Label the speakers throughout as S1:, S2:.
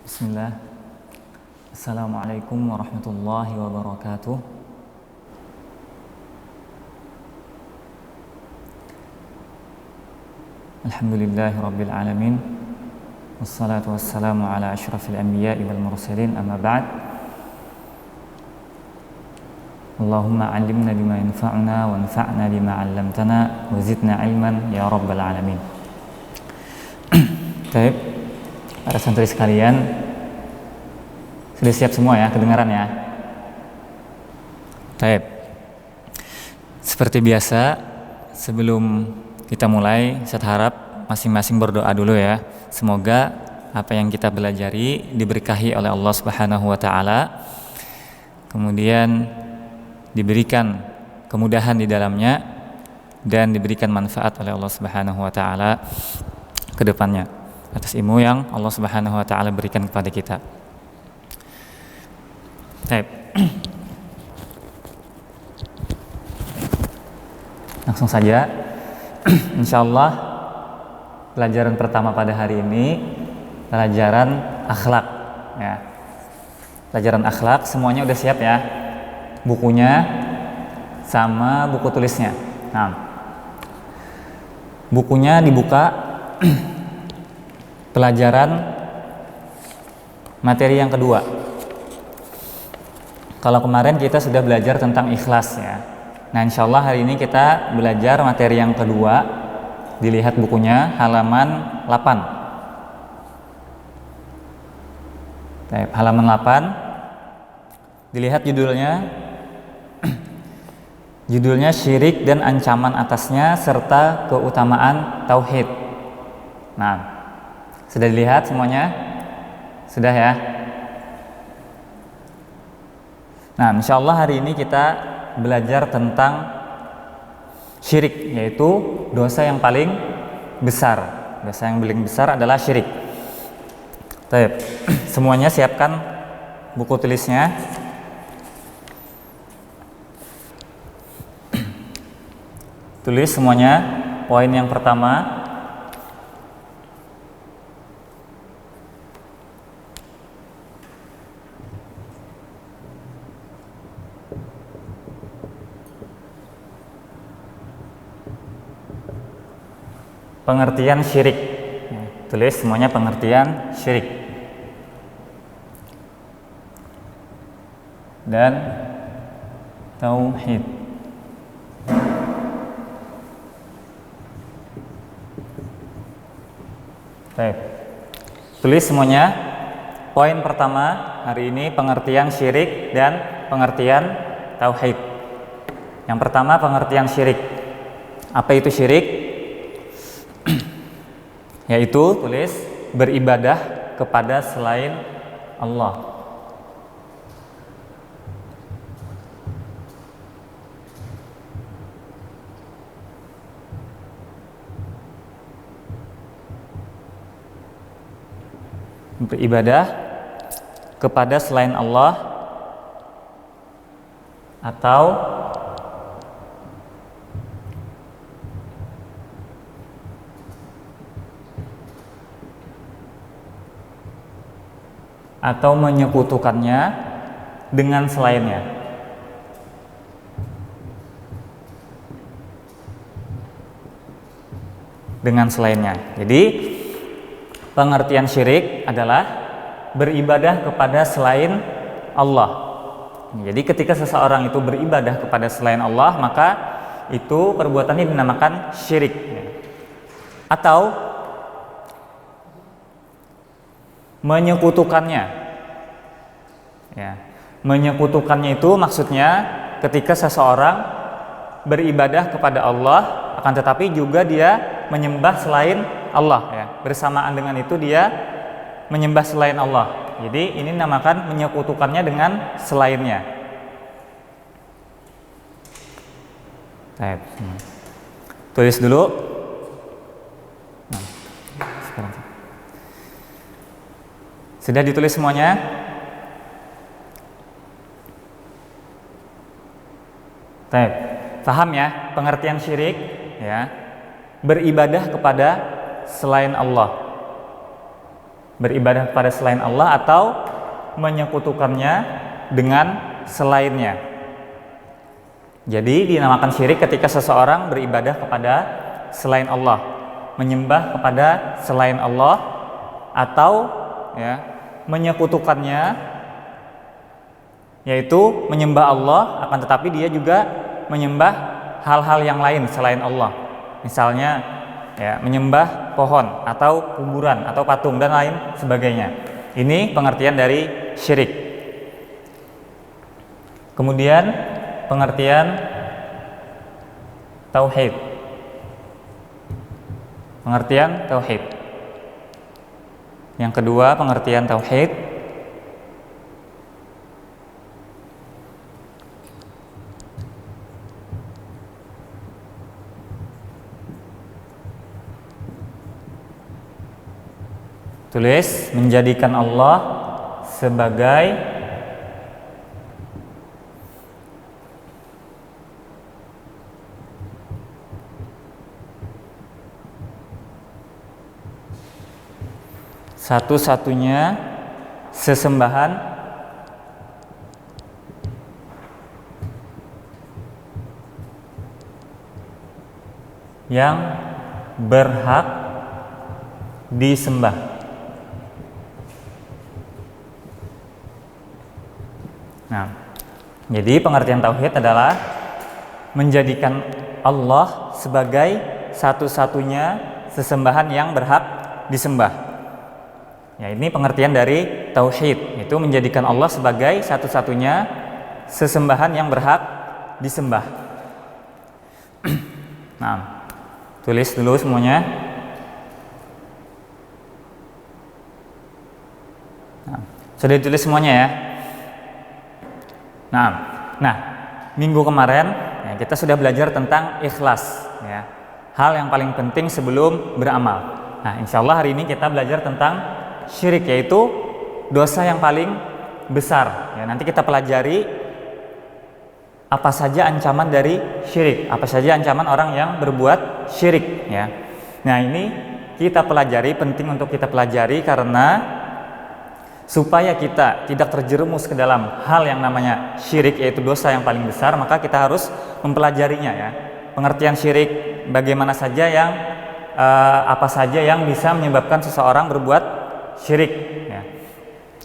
S1: Bismillah. Assalamualaikum warahmatullahi wabarakatuh. Alhamdulillahi rabbil alamin. Wassalatu wassalamu ala asyrafil anbiya'i wal mursalin, amma ba'd. Allahumma 'allimna bima yanfa'una wanfa'na bima 'allamtana wa zidna ilman ya rabbal alamin. Baik, para santri sekalian, sudah siap semua ya, kedengaran ya? Baik. Seperti biasa, sebelum kita mulai, saya harap masing-masing berdoa dulu ya. Semoga apa yang kita pelajari diberkahi oleh Allah Subhanahu wa taala. Kemudian diberikan kemudahan di dalamnya dan diberikan manfaat oleh Allah Subhanahu wa taala ke depannya atas ilmu yang Allah Subhanahu wa taala berikan kepada kita. Baik. Langsung saja. Insyaallah pelajaran pertama pada hari ini pelajaran akhlak ya. Pelajaran akhlak, semuanya udah siap ya? Bukunya sama buku tulisnya. Nah, bukunya dibuka. Pelajaran materi yang kedua. Kalau kemarin kita sudah belajar tentang ikhlas ya. Nah, insya Allah hari ini kita belajar materi yang kedua. Dilihat bukunya halaman 8. Baik, halaman 8. Dilihat judulnya. Judulnya syirik dan ancaman atasnya serta keutamaan tauhid. Nah, sudah dilihat semuanya? Sudah ya? Nah, insya Allah hari ini kita belajar tentang syirik, yaitu dosa yang paling besar. Dosa yang paling besar adalah syirik. Baik, semuanya siapkan buku tulisnya. Tulis semuanya. Poin yang pertama, pengertian syirik. Tulis semuanya pengertian syirik. Dan tauhid. Baik. Tulis semuanya. Poin pertama hari ini pengertian syirik dan pengertian tauhid. Yang pertama pengertian syirik. Apa itu syirik? Yaitu tulis beribadah kepada selain Allah. Beribadah kepada selain Allah atau menyekutukannya dengan selainnya. Dengan selainnya. Jadi pengertian syirik adalah beribadah kepada selain Allah. Jadi ketika seseorang itu beribadah kepada selain Allah, maka itu perbuatannya dinamakan syirik. Atau menyekutukannya. Ya. Menyekutukannya itu maksudnya ketika seseorang beribadah kepada Allah, akan tetapi juga dia menyembah selain Allah ya. Bersamaan dengan itu dia menyembah selain Allah. Jadi ini namakan menyekutukannya dengan selainnya. Baik. Tulis dulu. Nah, sekarang. Sudah ditulis semuanya? Baik. Paham ya pengertian syirik ya? Beribadah kepada selain Allah. beribadah kepada selain Allah atau menyekutukannya dengan selainnya. Jadi dinamakan syirik ketika seseorang beribadah kepada selain Allah, menyembah kepada selain Allah, atau ya, menyekutukannya, yaitu menyembah Allah akan tetapi dia juga menyembah hal-hal yang lain selain Allah. Misalnya ya, menyembah pohon atau kuburan atau patung dan lain sebagainya. Ini pengertian dari syirik. Kemudian pengertian tauhid. Pengertian tauhid. Yang kedua, pengertian tauhid tulis menjadikan Allah sebagai satu-satunya sesembahan yang berhak disembah. Nah, jadi pengertian tauhid adalah menjadikan Allah sebagai satu-satunya sesembahan yang berhak disembah. Ya, ini pengertian dari tauhid, itu menjadikan Allah sebagai satu-satunya sesembahan yang berhak disembah. Nah, tulis dulu semuanya. Nah, sudah ditulis semuanya ya. Nah, minggu kemarin ya, kita sudah belajar tentang ikhlas, ya, hal yang paling penting sebelum beramal. Nah, insya Allah hari ini kita belajar tentang syirik, yaitu dosa yang paling besar. Ya, nanti kita pelajari apa saja ancaman dari syirik, apa saja ancaman orang yang berbuat syirik. Ya. Nah, ini kita pelajari, penting untuk kita pelajari karena supaya kita tidak terjerumus ke dalam hal yang namanya syirik, yaitu dosa yang paling besar, maka kita harus mempelajarinya ya. Pengertian syirik, bagaimana saja yang apa saja yang bisa menyebabkan seseorang berbuat syirik ya,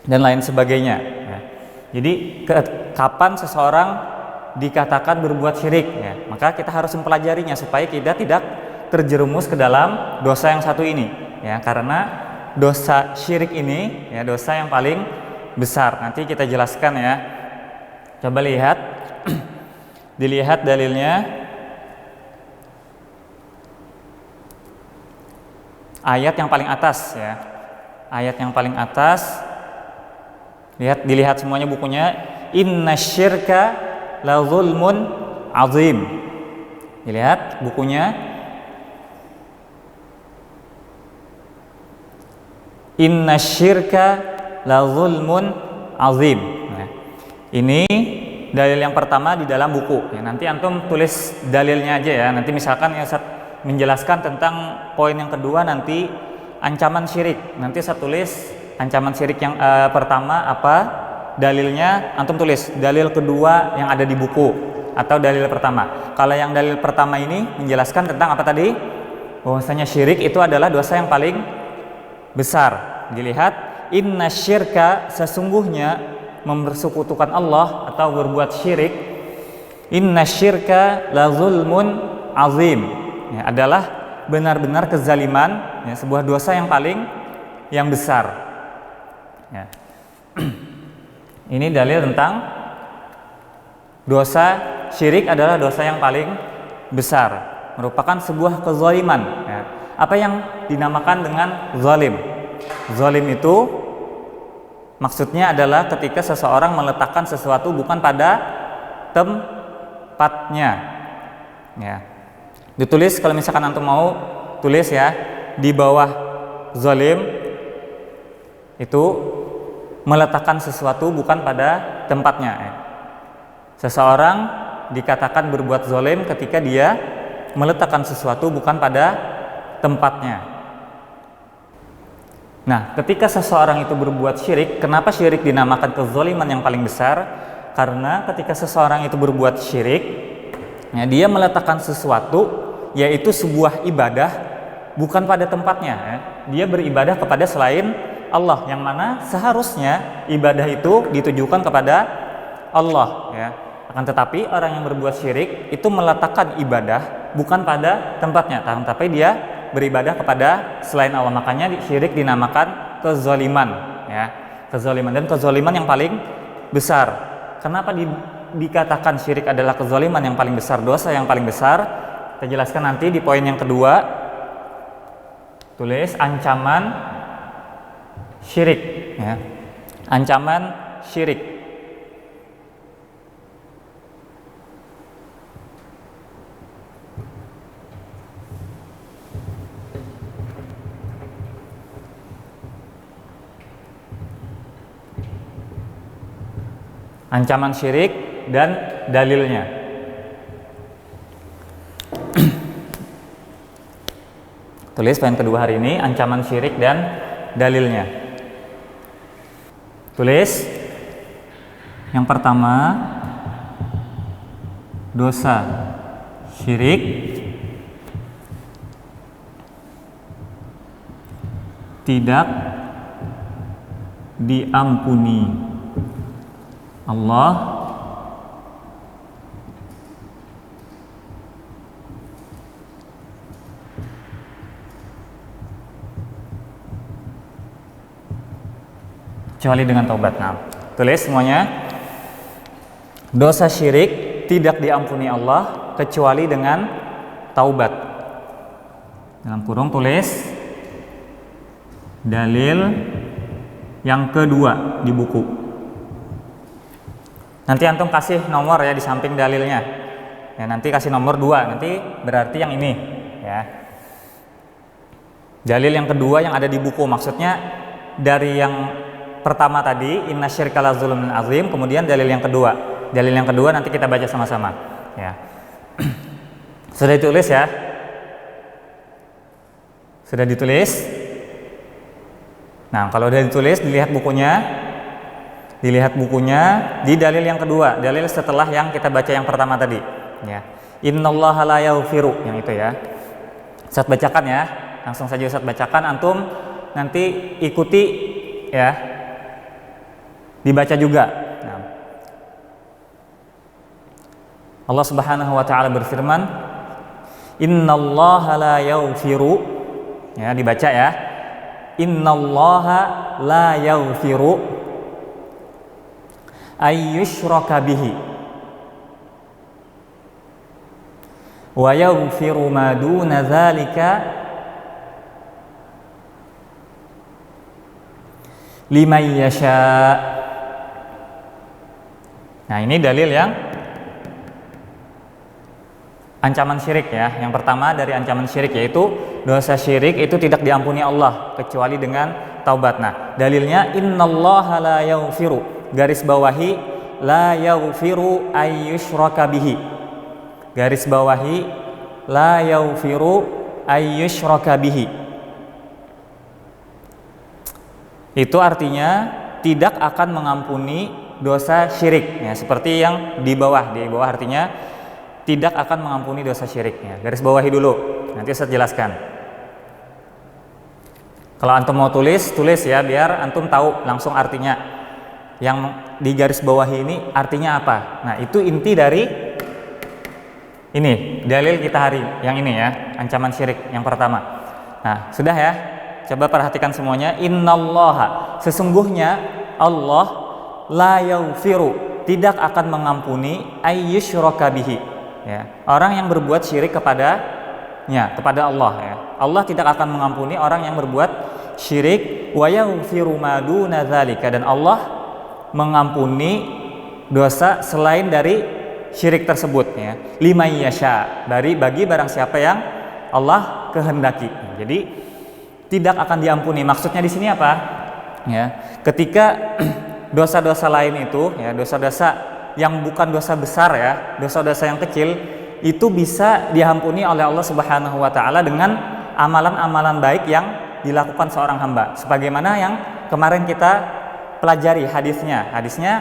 S1: dan lain sebagainya ya. Jadi kapan seseorang dikatakan berbuat syirik ya, maka kita harus mempelajarinya supaya kita tidak terjerumus ke dalam dosa yang satu ini ya, karena dosa syirik ini ya, dosa yang paling besar. Nanti kita jelaskan ya. Coba lihat dilihat dalilnya. Ayat yang paling atas ya. Ayat yang paling atas. Dilihat semuanya bukunya. Innasyirka la zulmun azim. Dilihat bukunya. Inna syirka la zulmun azim. Nah, ini dalil yang pertama di dalam buku ya, nanti antum tulis dalilnya aja ya. Nanti misalkan yang menjelaskan tentang poin yang kedua, nanti ancaman syirik, nanti saya tulis ancaman syirik yang pertama apa dalilnya, antum tulis dalil kedua yang ada di buku atau dalil pertama. Kalau yang dalil pertama ini menjelaskan tentang apa tadi, bahwasanya syirik itu adalah dosa yang paling besar. Dilihat, inna syirka, sesungguhnya mempersekutukan Allah atau berbuat syirik, inna syirka la zulmun azim ya, adalah benar-benar kezaliman ya, sebuah dosa yang besar ya. Ini dalil tentang dosa syirik adalah dosa yang paling besar, merupakan sebuah kezaliman ya. Apa yang dinamakan dengan zalim? Zalim itu maksudnya adalah ketika seseorang meletakkan sesuatu bukan pada tempatnya ya. Ditulis kalau misalkan antum mau tulis ya, di bawah zalim itu meletakkan sesuatu bukan pada tempatnya ya. Seseorang dikatakan berbuat zalim ketika dia meletakkan sesuatu bukan pada tempatnya. Nah, ketika seseorang itu berbuat syirik, kenapa syirik dinamakan kezaliman yang paling besar? Karena ketika seseorang itu berbuat syirik, ya, dia meletakkan sesuatu, yaitu sebuah ibadah bukan pada tempatnya, ya. Dia beribadah kepada selain Allah, yang mana seharusnya ibadah itu ditujukan kepada Allah, ya. Akan tetapi orang yang berbuat syirik itu meletakkan ibadah bukan pada tempatnya, tapi dia beribadah kepada selain Allah. Makanya syirik dinamakan kezaliman, ya. Kezaliman, dan kezaliman yang paling besar. Kenapa dikatakan syirik adalah kezaliman yang paling besar, dosa yang paling besar? Kita jelaskan nanti di poin yang kedua. Tulis ancaman syirik, ya. Ancaman syirik. Ancaman syirik dan dalilnya. Tulis poin kedua hari ini, ancaman syirik dan dalilnya. Tulis yang pertama, dosa syirik tidak diampuni Allah kecuali dengan taubat. Nah, tulis semuanya. Dosa syirik tidak diampuni Allah kecuali dengan taubat. Dalam kurung tulis dalil yang kedua di buku. Nanti antum kasih nomor ya di samping dalilnya. Ya, nanti kasih nomor 2, nanti berarti yang ini, ya. Dalil yang kedua yang ada di buku, maksudnya dari yang pertama tadi, inna syirka la zulmun azim, kemudian dalil yang kedua. Dalil yang kedua nanti kita baca sama-sama, ya. Sudah ditulis ya? Sudah ditulis? Nah, kalau sudah ditulis, dilihat bukunya. Dilihat bukunya di dalil yang kedua, dalil setelah yang kita baca yang pertama tadi, ya. Innallaha la yaghfiru, yang itu ya. Ustaz bacakan ya, langsung saja Ustaz bacakan, antum nanti ikuti ya. Dibaca juga. Nah. Allah Subhanahu wa taala berfirman, Innallaha la yaghfiru. Ya, dibaca ya. Innallaha la yaghfiru ayyushraka bihi wa yaghfiru ma duna dzalika liman yasha. Nah, ini dalil yang ancaman syirik ya. Yang pertama dari ancaman syirik yaitu dosa syirik itu tidak diampuni Allah kecuali dengan taubat. Nah, dalilnya innallaha la yaghfiru, garis bawahi la yaghfiru ayyushraka bihi, garis bawahi la yaghfiru ayyushraka bihi. Itu artinya tidak akan mengampuni dosa syirik ya, seperti yang di bawah artinya tidak akan mengampuni dosa syiriknya. Garis bawahi dulu, nanti saya jelaskan. Kalau antum mau tulis ya, biar antum tahu langsung artinya. Yang di garis bawahi ini artinya apa? Nah, itu inti dari ini dalil kita hari yang ini ya, ancaman syirik yang pertama. Nah, sudah ya, coba perhatikan semuanya. Innallaha, sesungguhnya Allah la yaghfiru, tidak akan mengampuni ayyushraka bihi ya, orang yang berbuat syirik kepada Allah ya. Allah tidak akan mengampuni orang yang berbuat syirik. Wa yaghfiru ma duna dzalika, dan Allah mengampuni dosa selain dari syirik tersebut ya. Liman yasha, bagi barang siapa yang Allah kehendaki. Jadi tidak akan diampuni. Maksudnya di sini apa? Ya, ketika dosa-dosa lain itu ya, dosa-dosa yang bukan dosa besar ya, dosa-dosa yang kecil itu bisa diampuni oleh Allah Subhanahu wa taala dengan amalan-amalan baik yang dilakukan seorang hamba. Sebagaimana yang kemarin kita pelajari hadisnya. Hadisnya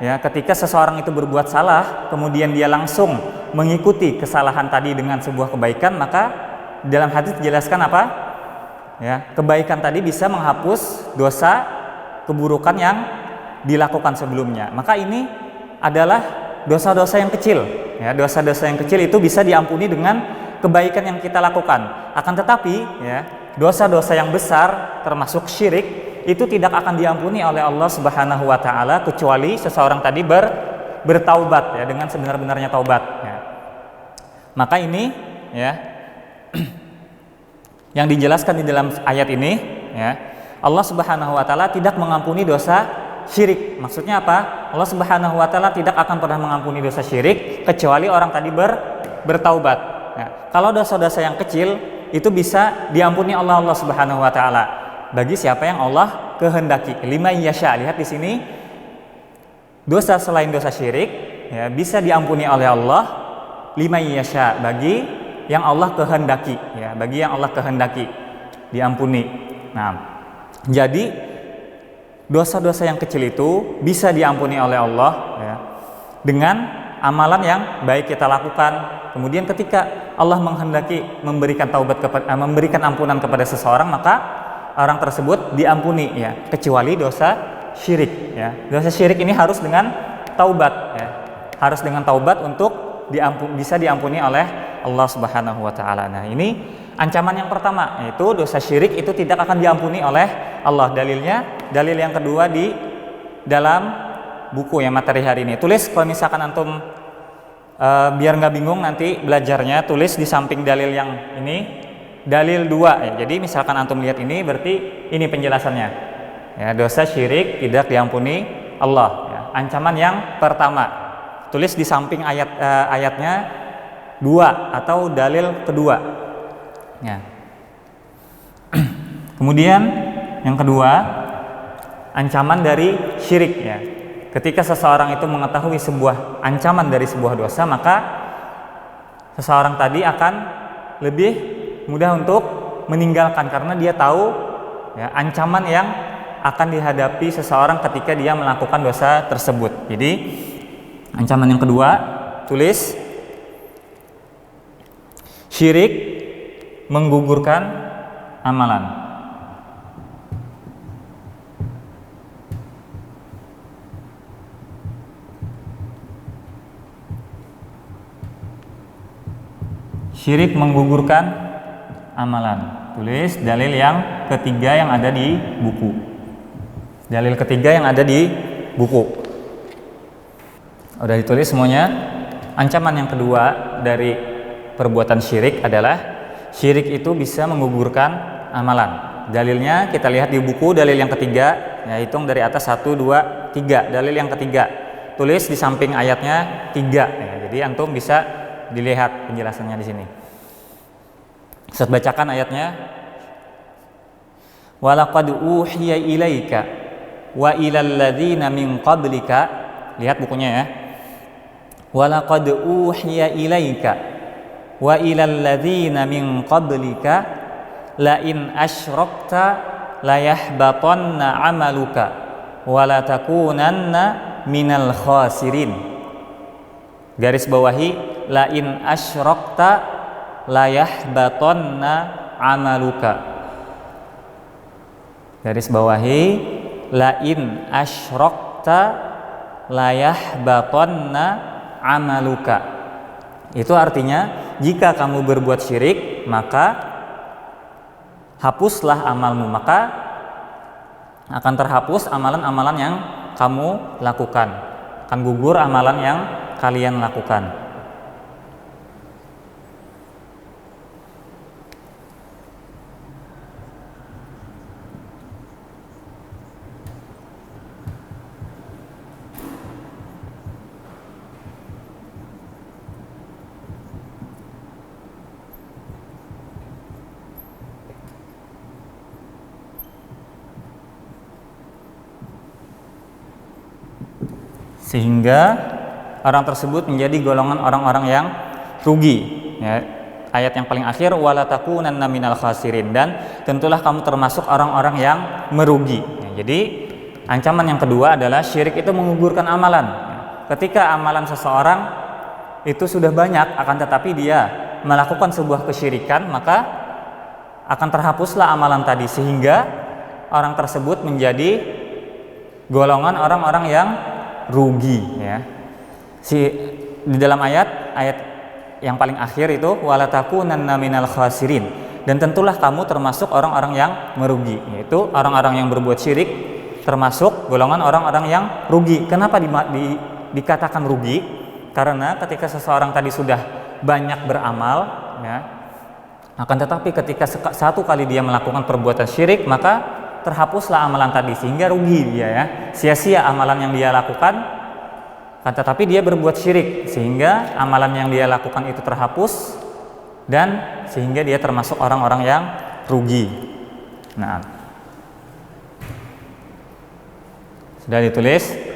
S1: ya, ketika seseorang itu berbuat salah, kemudian dia langsung mengikuti kesalahan tadi dengan sebuah kebaikan, maka dalam hadis dijelaskan apa? Ya, kebaikan tadi bisa menghapus dosa keburukan yang dilakukan sebelumnya. Maka ini adalah dosa-dosa yang kecil. Ya, dosa-dosa yang kecil itu bisa diampuni dengan kebaikan yang kita lakukan. Akan tetapi, ya, dosa-dosa yang besar termasuk syirik itu tidak akan diampuni oleh Allah Subhanahu wa taala kecuali seseorang tadi bertaubat ya, dengan sebenar-benarnya taubat ya. Maka ini ya yang dijelaskan di dalam ayat ini ya, Allah Subhanahu wa taala tidak mengampuni dosa syirik. Maksudnya apa? Allah Subhanahu wa taala tidak akan pernah mengampuni dosa syirik kecuali orang tadi bertaubat. Ya. Kalau dosa-dosa yang kecil itu bisa diampuni Allah Subhanahu wa taala bagi siapa yang Allah kehendaki. Lima yasha. Lihat di sini, dosa selain dosa syirik ya, bisa diampuni oleh Allah lima yasha, bagi yang Allah kehendaki ya, bagi yang Allah kehendaki diampuni. Nah, jadi dosa-dosa yang kecil itu bisa diampuni oleh Allah ya, dengan amalan yang baik kita lakukan. Kemudian ketika Allah menghendaki memberikan memberikan ampunan kepada seseorang, maka orang tersebut diampuni ya, kecuali dosa syirik ya. Dosa syirik ini harus dengan taubat ya. Harus dengan taubat untuk bisa diampuni oleh Allah Subhanahu wa taala. Nah, ini ancaman yang pertama, yaitu dosa syirik itu tidak akan diampuni oleh Allah. Dalil yang kedua di dalam buku yang materi hari ini. Tulis kalau misalkan antum biar nggak bingung nanti belajarnya, tulis di samping dalil yang ini dalil 2 ya. Jadi misalkan antum lihat ini, berarti ini penjelasannya ya, dosa syirik tidak diampuni Allah ya. Ancaman yang pertama, tulis di samping ayatnya 2 atau dalil kedua ya. Kemudian yang kedua, ancaman dari syirik ya. Ketika seseorang itu mengetahui sebuah ancaman dari sebuah dosa, maka seseorang tadi akan lebih mudah untuk meninggalkan, karena dia tahu ya, ancaman yang akan dihadapi seseorang ketika dia melakukan dosa tersebut. Jadi ancaman yang kedua, tulis syirik menggugurkan amalan. Syirik menggugurkan amalan. Tulis dalil yang ketiga yang ada di buku. Dalil ketiga yang ada di buku. Udah ditulis semuanya. Ancaman yang kedua dari perbuatan syirik adalah syirik itu bisa menggugurkan amalan. Dalilnya kita lihat di buku, dalil yang ketiga, ya, hitung dari atas 1, 2, 3. Dalil yang ketiga, tulis di samping ayatnya 3 ya. Jadi antum bisa dilihat penjelasannya di sini. Ustaz bacakan ayatnya. Walaqad uhiya ilaika wa ilal ladzina min qablika. Lihat bukunya ya. Walaqad uhiya ilaika wa ilal ladzina min qablika la in asyrakta la yahbatanna 'amaluka wa la takunanna minal khasirin. Garis bawahi la in asyrakta la yahbatanna 'amaluka. Garis bawahi la in asyrakta la yahbatanna 'amaluka. Itu artinya jika kamu berbuat syirik maka hapuslah amalmu, maka akan terhapus amalan-amalan yang kamu lakukan, akan gugur amalan yang kalian lakukan. Sehingga orang tersebut menjadi golongan orang-orang yang rugi ya. ayat yang paling akhir, wala takunanna minal khasirin, dan tentulah kamu termasuk orang-orang yang merugi. Jadi ancaman yang kedua adalah syirik itu menggugurkan amalan. Ketika amalan seseorang itu sudah banyak, akan tetapi dia melakukan sebuah kesyirikan, maka akan terhapuslah amalan tadi, sehingga orang tersebut menjadi golongan orang-orang yang rugi, ya. Di dalam ayat yang paling akhir itu, wala takunanna minal khasirin, dan tentulah kamu termasuk orang-orang yang merugi, yaitu orang-orang yang berbuat syirik termasuk golongan orang-orang yang rugi. Kenapa dikatakan rugi? Karena ketika seseorang tadi sudah banyak beramal, ya, akan tetapi ketika satu kali dia melakukan perbuatan syirik, maka terhapuslah amalan tadi, sehingga rugi dia, ya, sia-sia amalan yang dia lakukan. Kan tetapi dia berbuat syirik, sehingga amalan yang dia lakukan itu terhapus, dan sehingga dia termasuk orang-orang yang rugi. Nah, sudah ditulis.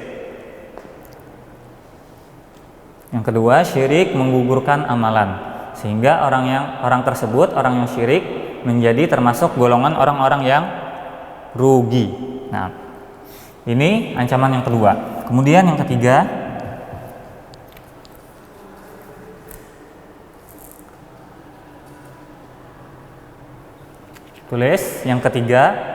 S1: Yang kedua, syirik menggugurkan amalan, sehingga orang tersebut, orang yang syirik, menjadi termasuk golongan orang-orang yang rugi. Nah, ini ancaman yang kedua. Kemudian yang ketiga, tulis yang ketiga,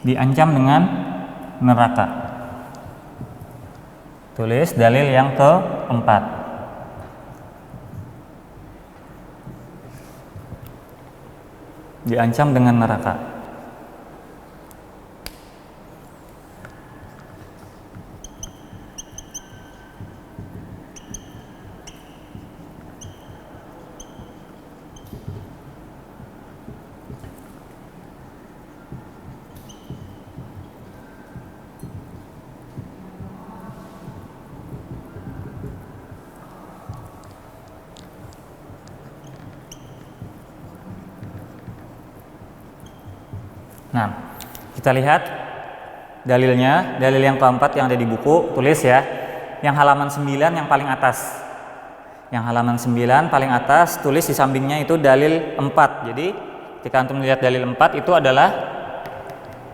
S1: diancam dengan neraka. Tulis dalil yang keempat. Diancam dengan neraka. Nah, kita lihat dalilnya, dalil yang keempat yang ada di buku, tulis ya, yang halaman 9 yang paling atas. Yang halaman 9 paling atas, tulis di sampingnya itu dalil 4. Jadi, ketika antum melihat dalil 4 itu adalah,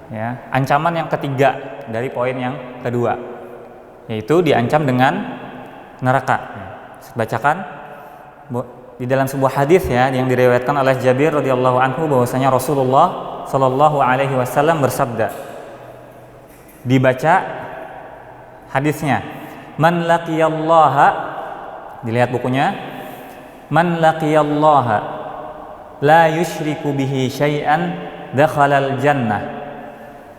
S1: ya, ancaman yang ketiga dari poin yang kedua, yaitu diancam dengan neraka. Bacakan di dalam sebuah hadis, ya, yang diriwayatkan oleh Jabir radhiyallahu anhu, bahwasanya Rasulullah Shallallahu alaihi wasallam bersabda. Dibaca hadisnya. Man laqiyallaha, dilihat bukunya. Man laqiyallaha la yusyriku bihi syai'an dakhalal jannah.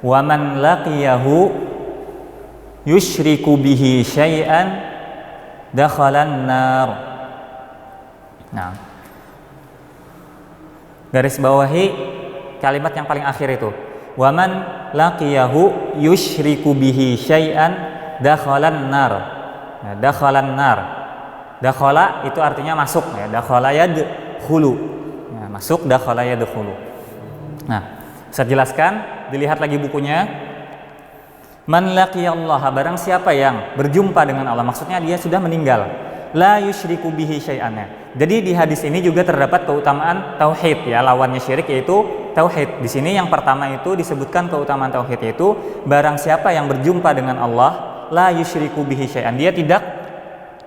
S1: Wa man laqiyahu yusyriku bihi syai'an dakhalan nar. Nah, garis bawahi kalimat yang paling akhir itu, waman laqiyahu yusyriku bihi syai'an dakhalan nar. Nah, dakhalan nar, dakhala itu artinya masuk, ya, dakhala yadkhulu, ya, masuk, dakhala yadkhulu. Nah, saya jelaskan, dilihat lagi bukunya. Man laqiyallaha, barang siapa yang berjumpa dengan Allah, maksudnya dia sudah meninggal. La yusyriku bihi syai'an. Jadi di hadis ini juga terdapat keutamaan tauhid, ya, lawannya syirik yaitu tauhid. Di sini yang pertama itu disebutkan keutamaan tauhid, yaitu barang siapa yang berjumpa dengan Allah, la yusyriku bihi syai'an, dia tidak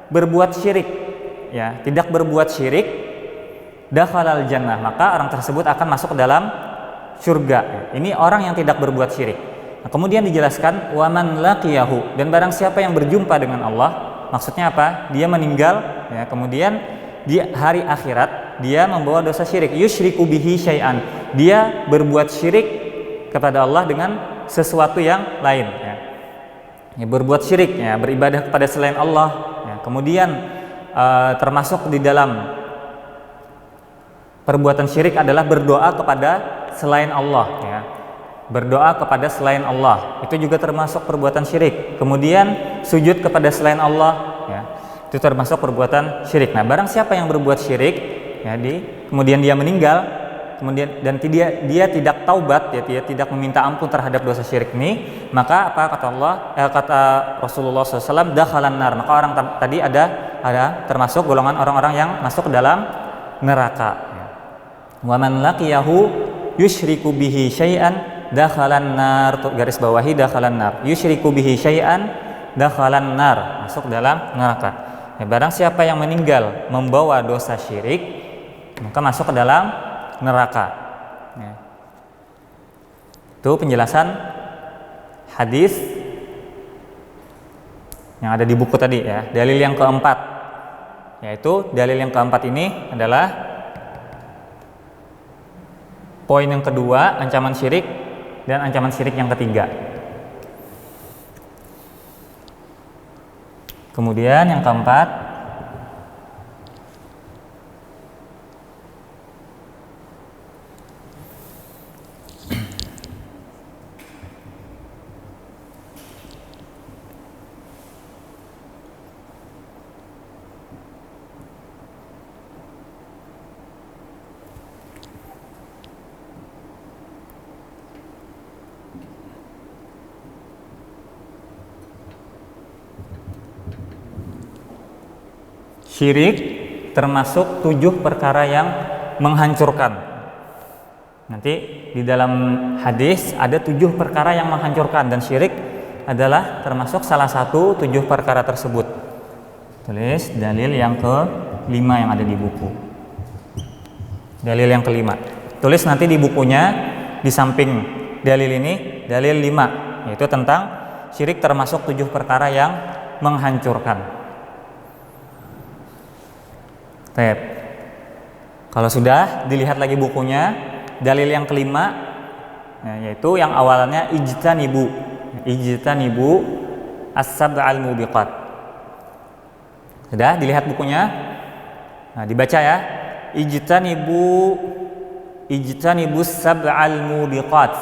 S1: berbuat syirik, ya, tidak berbuat syirik, dakhalal jannah, maka orang tersebut akan masuk ke dalam surga. Ini orang yang tidak berbuat syirik. Nah, kemudian dijelaskan waman laqiyahu, dan barang siapa yang berjumpa dengan Allah, maksudnya apa? Dia meninggal, ya, kemudian di hari akhirat dia membawa dosa syirik, yusyriku bihi syai'an, dia berbuat syirik kepada Allah dengan sesuatu yang lain, ya. Ya, berbuat syirik, ya, beribadah kepada selain Allah, ya. Kemudian termasuk di dalam perbuatan syirik adalah berdoa kepada selain Allah, ya. Berdoa kepada selain Allah itu juga termasuk perbuatan syirik. Kemudian sujud kepada selain Allah, ya, itu termasuk perbuatan syirik. Nah, barang siapa yang berbuat syirik, ya, kemudian dia meninggal, kemudian dan dia tidak taubat, dia tidak meminta ampun terhadap dosa syirik ini, maka apa kata Rasulullah SAW, dakhalan nar, maka orang tadi ada termasuk golongan orang-orang yang masuk ke dalam neraka. Wa man laqiyahu yusyriku bihi syai'an dakhalan nar, garis bawahi dakhalan nar, yusyriku bihi syai'an dakhalan nar, masuk dalam neraka. Barang siapa yang meninggal membawa dosa syirik, maka masuk ke dalam neraka. Itu penjelasan hadis yang ada di buku tadi ya. Dalil yang keempat, yaitu dalil yang keempat ini adalah poin yang kedua, ancaman syirik, dan ancaman syirik yang ketiga. Kemudian yang keempat, syirik termasuk 7 perkara yang menghancurkan. Nanti di dalam hadis ada 7 perkara yang menghancurkan, dan syirik adalah termasuk salah satu 7 perkara tersebut. Tulis dalil yang ke-5 yang ada di buku. Dalil yang ke-5. Tulis nanti di bukunya di samping dalil ini dalil 5, yaitu tentang syirik termasuk 7 perkara yang menghancurkan. Kalau sudah dilihat lagi bukunya, dalil yang ke-5 yaitu yang awalnya ijtanibu as-sab'al mubiqat. Sudah dilihat bukunya? Nah, dibaca ya. Ijtanibu sab'al mubiqat.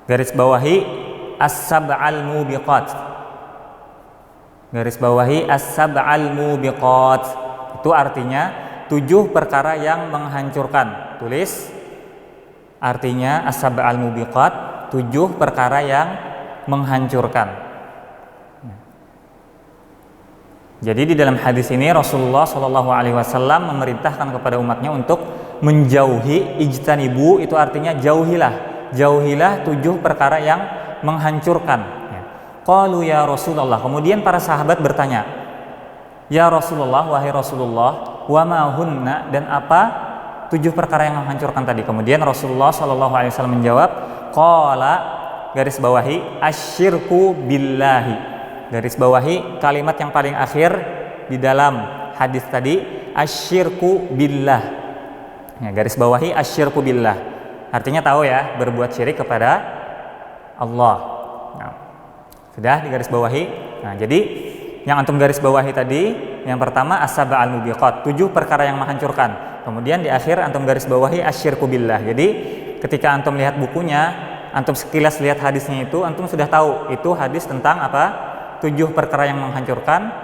S1: Garis bawahi as-sab'al mubiqat. Garis bawahi as-sab'al mubiqat. Itu artinya 7 perkara yang menghancurkan. Tulis artinya as-sab'al mubiqat, 7 perkara yang menghancurkan. Jadi di dalam hadis ini Rasulullah SAW memerintahkan kepada umatnya untuk menjauhi, ijtanibu itu artinya jauhilah 7 perkara yang menghancurkan. Qalu ya Rasulullah, kemudian para sahabat bertanya, ya Rasulullah, wahai Rasulullah, wa ma hunna, dan apa 7 perkara yang menghancurkan tadi? Kemudian Rasulullah SAW menjawab, qala, garis bawahi asyirku billahi, garis bawahi kalimat yang paling akhir di dalam hadis tadi, asyirku billah. Ya, garis bawahi asyirku billah, artinya tahu ya, berbuat syirik kepada Allah. Nah, sudah di garis bawahi. Nah, jadi yang antum garis bawahi tadi, yang pertama as-sab'al mubiqat, 7 perkara yang menghancurkan. Kemudian di akhir antum garis bawahi asyirku billah. Jadi ketika antum lihat bukunya, antum sekilas lihat hadisnya itu, antum sudah tahu itu hadis tentang apa? 7 perkara yang menghancurkan.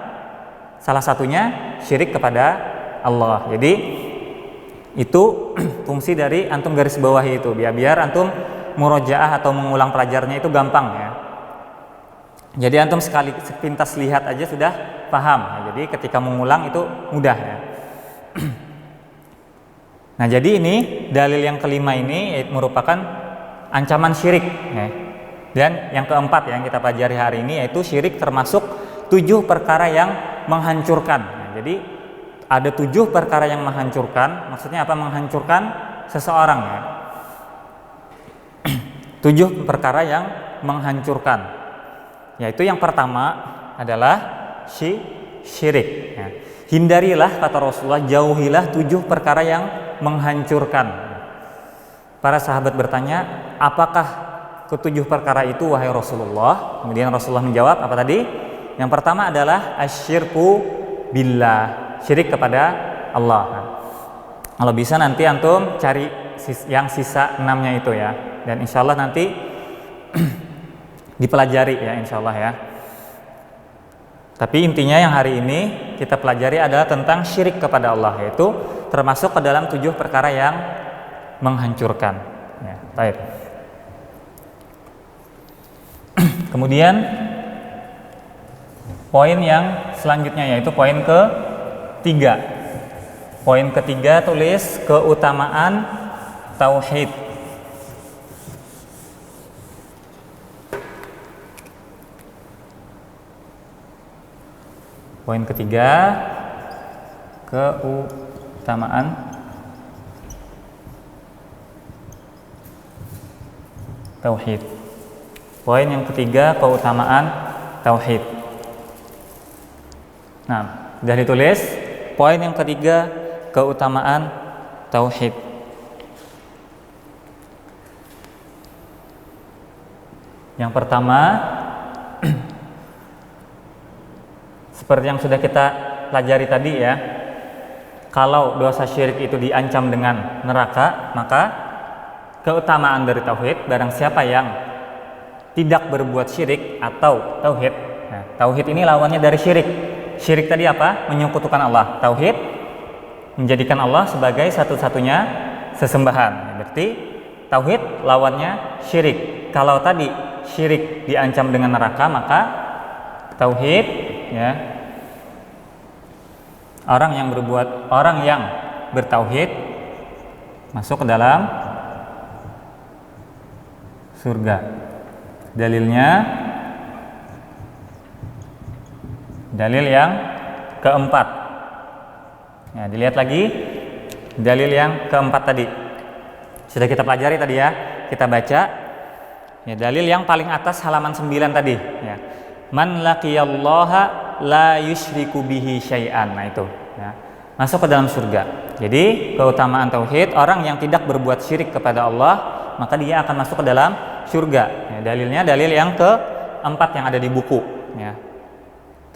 S1: Salah satunya syirik kepada Allah. Jadi itu fungsi dari antum garis bawahi itu, biar antum murojaah atau mengulang pelajarnya itu gampang ya. Jadi antum sepintas lihat aja sudah paham. Nah, jadi ketika mengulang itu mudah ya. Nah, jadi ini dalil yang ke-5 ini merupakan ancaman syirik ya. Dan yang keempat yang kita pelajari hari ini yaitu syirik termasuk 7 perkara yang menghancurkan. Nah, jadi ada 7 perkara yang menghancurkan. Maksudnya apa? Menghancurkan seseorang ya. 7 perkara yang menghancurkan. Yaitu yang pertama adalah syirik ya. Hindarilah, kata Rasulullah, jauhilah 7 perkara yang menghancurkan. Para sahabat bertanya, apakah ke-7 perkara itu wahai Rasulullah? Kemudian Rasulullah menjawab apa tadi? Yang pertama adalah asyirku billah, syirik kepada Allah. Nah, kalau bisa nanti antum cari yang sisa 6-nya itu ya, dan insya Allah nanti dipelajari ya, insya Allah ya. Tapi intinya yang hari ini kita pelajari adalah tentang syirik kepada Allah, yaitu termasuk ke dalam 7 perkara yang menghancurkan. Ya, baik. Kemudian poin yang selanjutnya yaitu poin ketiga. Poin ketiga tulis keutamaan tauhid. Poin ketiga, keutamaan tauhid. Poin yang ketiga, keutamaan tauhid. Nah, sudah ditulis poin yang ketiga, keutamaan tauhid. Yang pertama, seperti yang sudah kita pelajari tadi ya, kalau dosa syirik itu diancam dengan neraka, maka keutamaan dari tauhid, barang siapa yang tidak berbuat syirik atau tauhid. Nah, tauhid ini lawannya dari syirik. Syirik tadi apa? Menyekutukan Allah. Tauhid menjadikan Allah sebagai satu-satunya sesembahan. Berarti tauhid lawannya syirik. Kalau tadi syirik diancam dengan neraka, maka tauhid ya, orang yang bertauhid masuk ke dalam surga. Dalil yang keempat. Ya, dilihat lagi dalil yang keempat tadi. Sudah kita pelajari tadi ya, kita baca. Ya, dalil yang paling atas halaman 9 tadi. Ya. Man laqiyallaha la yusyriku bihi syai'an. Nah itu. Ya. Masuk ke dalam surga. Jadi keutamaan tauhid, orang yang tidak berbuat syirik kepada Allah, maka dia akan masuk ke dalam surga. Ya, dalilnya dalil yang keempat yang ada di buku. Ya.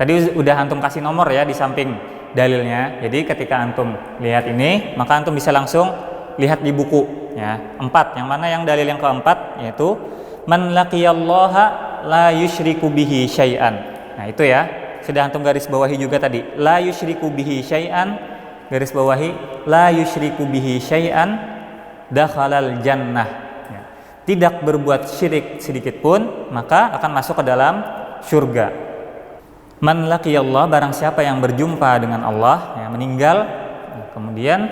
S1: Tadi udah antum kasih nomor ya di samping dalilnya. Jadi ketika antum lihat ini, maka antum bisa langsung lihat di buku. Ya, 4. Yang mana yang dalil yang keempat yaitu man laqiyallaha la yusyriku bihi syai'an. Nah itu ya, sudah antum garis bawahi juga tadi. La yusyriku bihi syai'an, garis bawahi la yusyriku bihi syai'an dakhalal jannah. Ya. Tidak berbuat syirik sedikit pun, maka akan masuk ke dalam surga. Man laqiyallah, barang siapa yang berjumpa dengan Allah, ya, meninggal, kemudian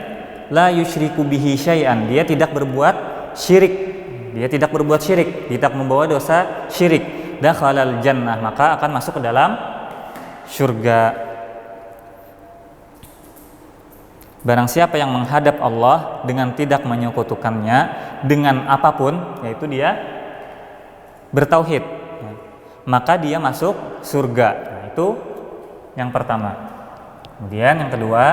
S1: la yusyriku bihi syai'an, dia tidak berbuat syirik, tidak membawa dosa syirik, dakhalal jannah, maka akan masuk ke dalam surga. Barang siapa yang menghadap Allah dengan tidak menyekutukannya dengan apapun, yaitu dia bertauhid, maka dia masuk surga. Nah, itu yang pertama. Kemudian yang kedua,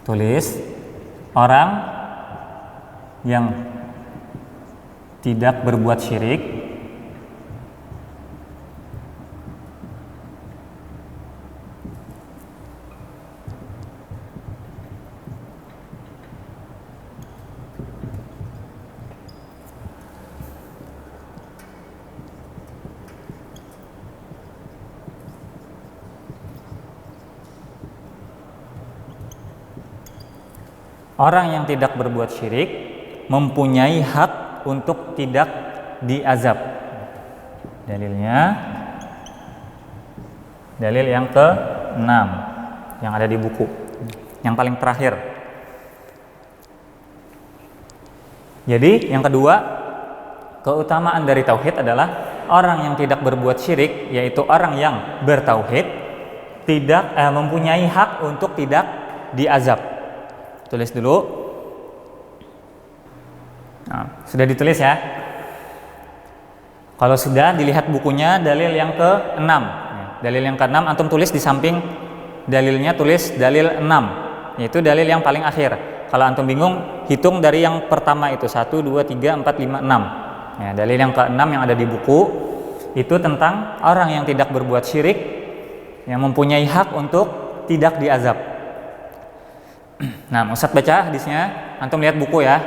S1: tulis orang yang tidak berbuat syirik orang yang tidak berbuat syirik mempunyai hak untuk tidak diazab. Dalilnya dalil yang ke-6 yang ada di buku, yang paling terakhir. Jadi yang kedua, keutamaan dari tauhid adalah orang yang tidak berbuat syirik, yaitu orang yang bertauhid, tidak mempunyai hak untuk tidak diazab. Tulis dulu. Nah, sudah ditulis ya. Kalau sudah, dilihat bukunya dalil yang ke-6. Dalil yang ke-6 antum tulis di samping dalilnya, tulis dalil 6, yaitu dalil yang paling akhir. Kalau antum bingung, hitung dari yang pertama itu 1, 2, 3, 4, 5, 6. Ya, dalil yang ke-6 yang ada di buku itu tentang orang yang tidak berbuat syirik, yang mempunyai hak untuk tidak diazab. Nah, Ustaz baca hadisnya, antum lihat buku ya.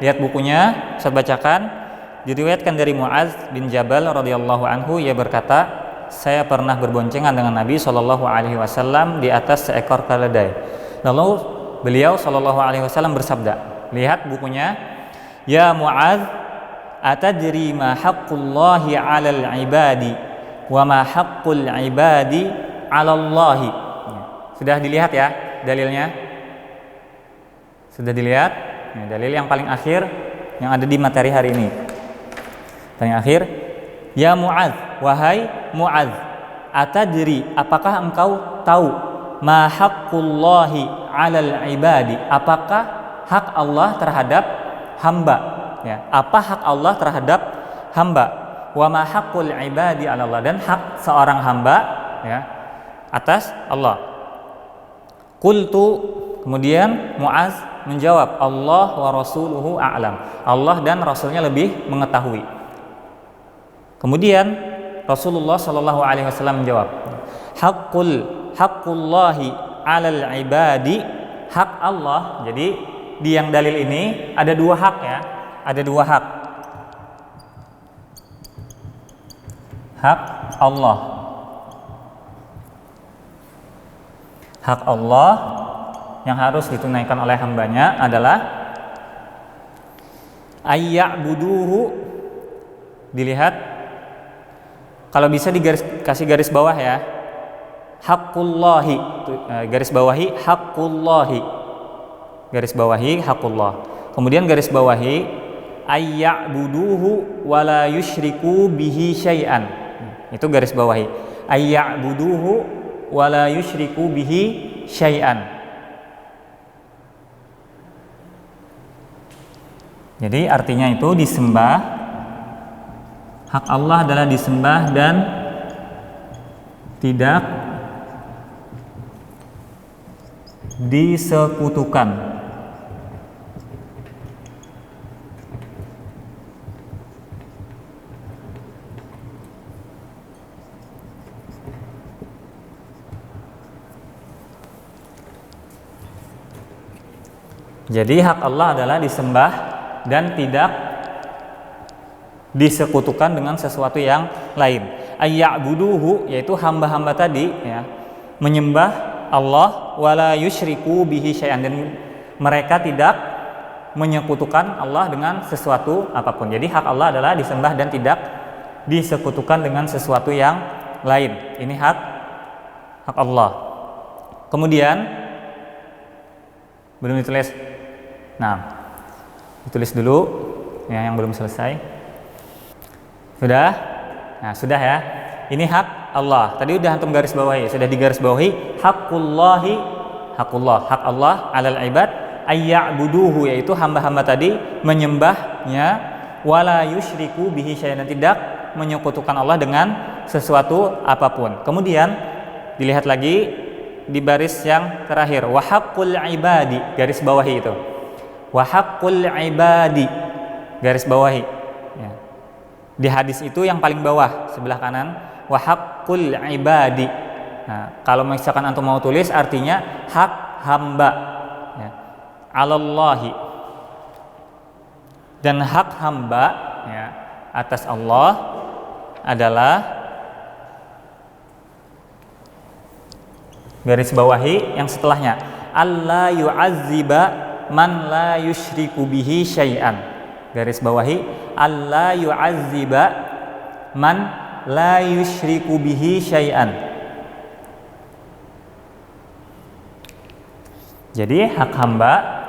S1: Lihat bukunya, Ustaz bacakan. Diriwayatkan dari Mu'adz bin Jabal radhiyallahu anhu, ia berkata, saya pernah berboncengan dengan Nabi Shallallahu Alaihi Wasallam di atas seekor keledai. Lalu beliau Shallallahu Alaihi Wasallam bersabda, lihat bukunya, ya Mu'adz, atadri ma haqqullahi 'alal ibadi wa ma haqqul ibadi 'alallahi. Sudah dilihat ya dalilnya? Sudah dilihat? Ini dalil yang paling akhir yang ada di materi hari ini. Paling akhir, ya Mu'adz, wahai Mu'adz, atadri, apakah engkau tahu, ma haqqullahi 'alal ibadi, apakah hak Allah terhadap hamba, ya, apa hak Allah terhadap hamba, wa ma haqqul ibadi 'ala Allah, dan hak seorang hamba, ya, atas Allah. Qultu, kemudian Mu'adz menjawab, Allah wa rasuluhu a'lam, Allah dan Rasulnya lebih mengetahui. Kemudian Rasulullah Shallallahu Alaihi Wasallam menjawab, haqqullahi 'alal ibadi, hak Allah. Jadi di yang dalil ini ada dua hak, ya, ada dua hak. Hak Allah, hak Allah yang harus ditunaikan oleh hambanya adalah ayya'buduhu. Dilihat, kalau bisa kasih garis bawah ya, haqqullahi, garis bawahi haqqullahi, garis bawahi haqqullah, kemudian garis bawahi ayya'buduhu wa la yusyriku bihi syai'an. Itu garis bawahi ayya'buduhu wa la yusyriku bihi syai'an. Jadi artinya itu disembah, hak Allah adalah disembah dan tidak disekutukan. Jadi hak Allah adalah disembah dan tidak disekutukan dengan sesuatu yang lain. Ayya'buduhu, yaitu hamba-hamba tadi, ya, menyembah Allah, wala yusyriku bihi syai'an, dan mereka tidak menyekutukan Allah dengan sesuatu apapun. Jadi hak Allah adalah disembah dan tidak disekutukan dengan sesuatu yang lain. Ini hak Allah. Kemudian belum ditulis. Nah, ditulis dulu ya, yang belum selesai. Sudah? Nah, sudah ya. Ini hak Allah. Tadi udah antum garis bawahi, sudah digaris bawahi haqqullahi, haqullah, hak Allah 'alal ibad ayya'buduhu, yaitu hamba-hamba tadi menyembahnya, wala yusyriku bihi syai'an, tidak menyekutukan Allah dengan sesuatu apapun. Kemudian dilihat lagi di baris yang terakhir, wa haqqul ibadi, garis bawahi itu. Wa haqqul ibadi, garis bawahi, ya. Di hadis itu yang paling bawah sebelah kanan, wa haqqul ibadi. Nah, kalau misalkan antum mau tulis, artinya hak hamba, ya, 'alallahi, dan hak hamba, ya, atas Allah adalah, garis bawahi yang setelahnya, alla yu'azziba man la yusyriku bihi syai'an. Garis bawahi alla yu'azziba man la yusyriku bihi syai'an. Jadi hak hamba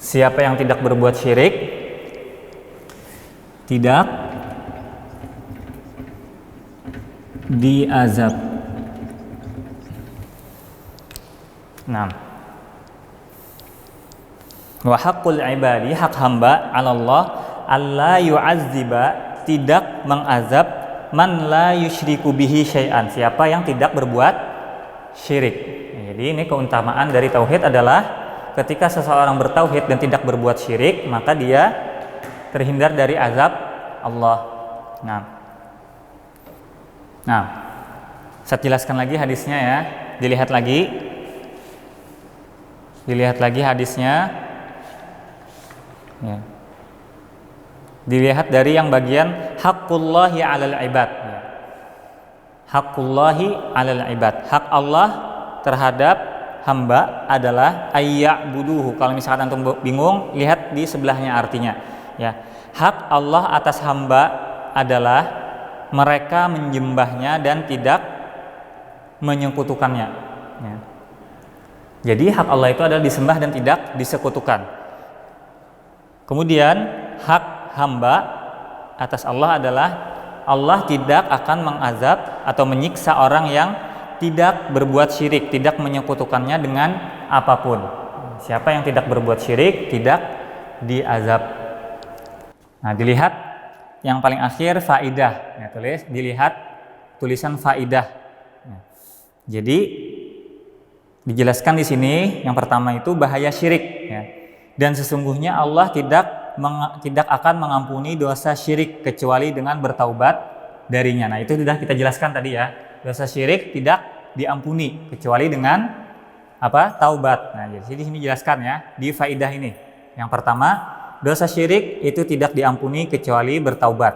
S1: siapa yang tidak berbuat syirik tidak diazab. Nah, wa haqqul ibadi, hak hamba, 'ala Allah alla yu'azziba, tidak mengazab, man la yusyriku bihi syai'an, siapa yang tidak berbuat syirik. Jadi ini keutamaan dari tauhid adalah ketika seseorang bertauhid dan tidak berbuat syirik, maka dia terhindar dari azab Allah. Nah, saya jelaskan lagi hadisnya ya. Dilihat lagi hadisnya. Ya. Dilihat dari yang bagian haqqullahi 'alal ibad. Ya. Haqqullahi 'alal ibad. Hak Allah terhadap hamba adalah ayya'buduhu. Kalau misalkan antum bingung, lihat di sebelahnya artinya. Ya. Hak Allah atas hamba adalah mereka menyembahnya dan tidak menyekutukannya. Ya. Jadi hak Allah itu adalah disembah dan tidak disekutukan. Kemudian hak hamba atas Allah adalah Allah tidak akan mengazab atau menyiksa orang yang tidak berbuat syirik, tidak menyekutukannya dengan apapun. Siapa yang tidak berbuat syirik tidak diazab. Nah, dilihat yang paling akhir faidah. Ya, dilihat tulisan faidah. Ya. Jadi dijelaskan di sini yang pertama itu bahaya syirik. Ya. Dan sesungguhnya Allah tidak akan mengampuni dosa syirik kecuali dengan bertaubat darinya. Nah, itu sudah kita jelaskan tadi ya. Dosa syirik tidak diampuni kecuali dengan taubat. Nah, jadi di sini jelaskan ya di faidah ini. Yang pertama, dosa syirik itu tidak diampuni kecuali bertaubat.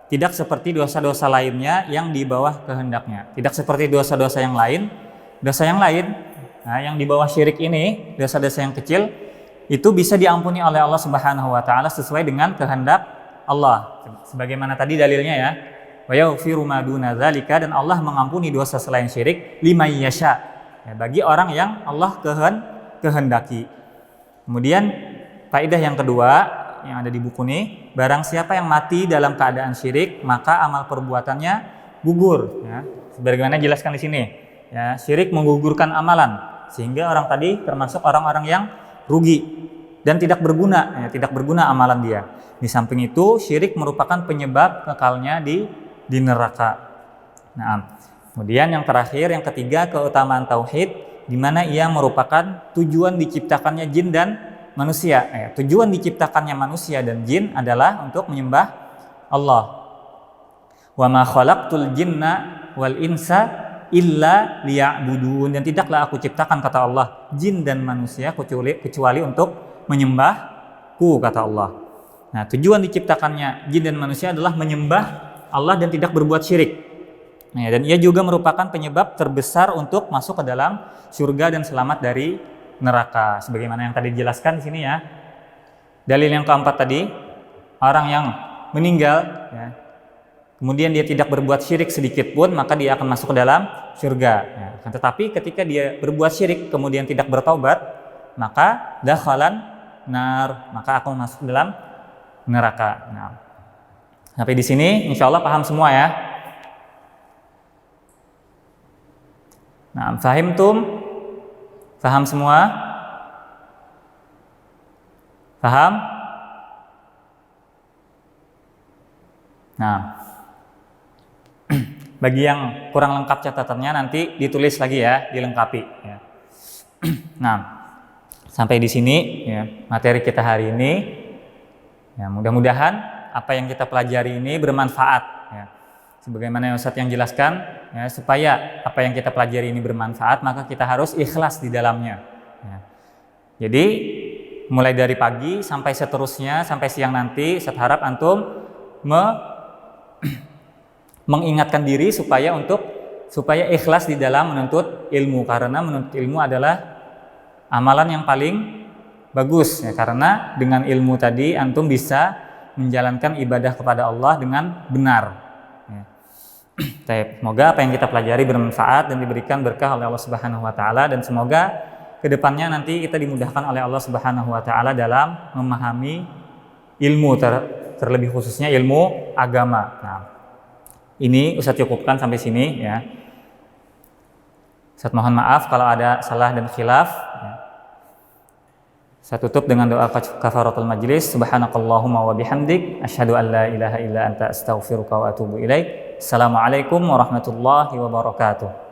S1: Tidak seperti dosa-dosa lainnya yang di bawah kehendaknya. Tidak seperti dosa-dosa yang lain. Dosa yang lain, nah, yang di bawah syirik ini, dosa-dosa yang kecil itu bisa diampuni oleh Allah Subhanahu wa taala sesuai dengan kehendak Allah. Sebagaimana tadi dalilnya ya. Wa yaghfiru ma duna dzalika, dan Allah mengampuni dosa selain syirik liman yasha. Ya, bagi orang yang Allah kehendaki. Kemudian faedah yang kedua yang ada di buku ini, barang siapa yang mati dalam keadaan syirik, maka amal perbuatannya gugur. Ya. Sebagaimana jelaskan di sini. Ya, syirik menggugurkan amalan, sehingga orang tadi termasuk orang-orang yang rugi dan tidak berguna amalan dia. Di samping itu, syirik merupakan penyebab kekalnya di neraka. Nah, kemudian yang terakhir, yang ketiga, keutamaan tauhid, di mana ia merupakan tujuan diciptakannya jin dan manusia. Tujuan diciptakannya manusia dan jin adalah untuk menyembah Allah. Wa ma khalaqtul jinna wal insa illa liya'budun, dan tidaklah aku ciptakan, kata Allah, jin dan manusia kecuali untuk menyembahku, kata Allah. Nah, tujuan diciptakannya jin dan manusia adalah menyembah Allah dan tidak berbuat syirik. Nah, dan ia juga merupakan penyebab terbesar untuk masuk ke dalam surga dan selamat dari neraka. Sebagaimana yang tadi dijelaskan di sini ya. Dalil yang keempat tadi, orang yang meninggal ya, kemudian dia tidak berbuat syirik sedikit pun, maka dia akan masuk ke dalam surga. Ya. Tetapi ketika dia berbuat syirik kemudian tidak bertaubat, maka dakhalan nar, maka akan masuk ke dalam neraka. Nah, sampai di sini insya Allah paham semua ya. Nah, paham semua? Paham? Nah, bagi yang kurang lengkap catatannya nanti ditulis lagi ya, dilengkapi ya. Nah, sampai di sini ya materi kita hari ini. Ya, mudah-mudahan apa yang kita pelajari ini bermanfaat ya. Sebagaimana Ustadz yang jelaskan ya, supaya apa yang kita pelajari ini bermanfaat, maka kita harus ikhlas di dalamnya ya. Jadi mulai dari pagi sampai seterusnya sampai siang nanti, saya harap antum mengingatkan diri supaya ikhlas di dalam menuntut ilmu, karena menuntut ilmu adalah amalan yang paling bagus ya, karena dengan ilmu tadi antum bisa menjalankan ibadah kepada Allah dengan benar ya. Semoga apa yang kita pelajari bermanfaat dan diberikan berkah oleh Allah Subhanahu wa taala, dan semoga kedepannya nanti kita dimudahkan oleh Allah Subhanahu wa taala dalam memahami ilmu, terlebih khususnya ilmu agama. Nah, ini Ustadz cukupkan sampai sini ya. Ustadz mohon maaf kalau ada salah dan khilaf ya. Saya tutup dengan doa kafaratul majlis. Subhanakallahumma wa bihamdik, asyhadu an la ilaha illa anta astaghfiruka wa atubu ilaik. Assalamualaikum warahmatullahi wabarakatuh.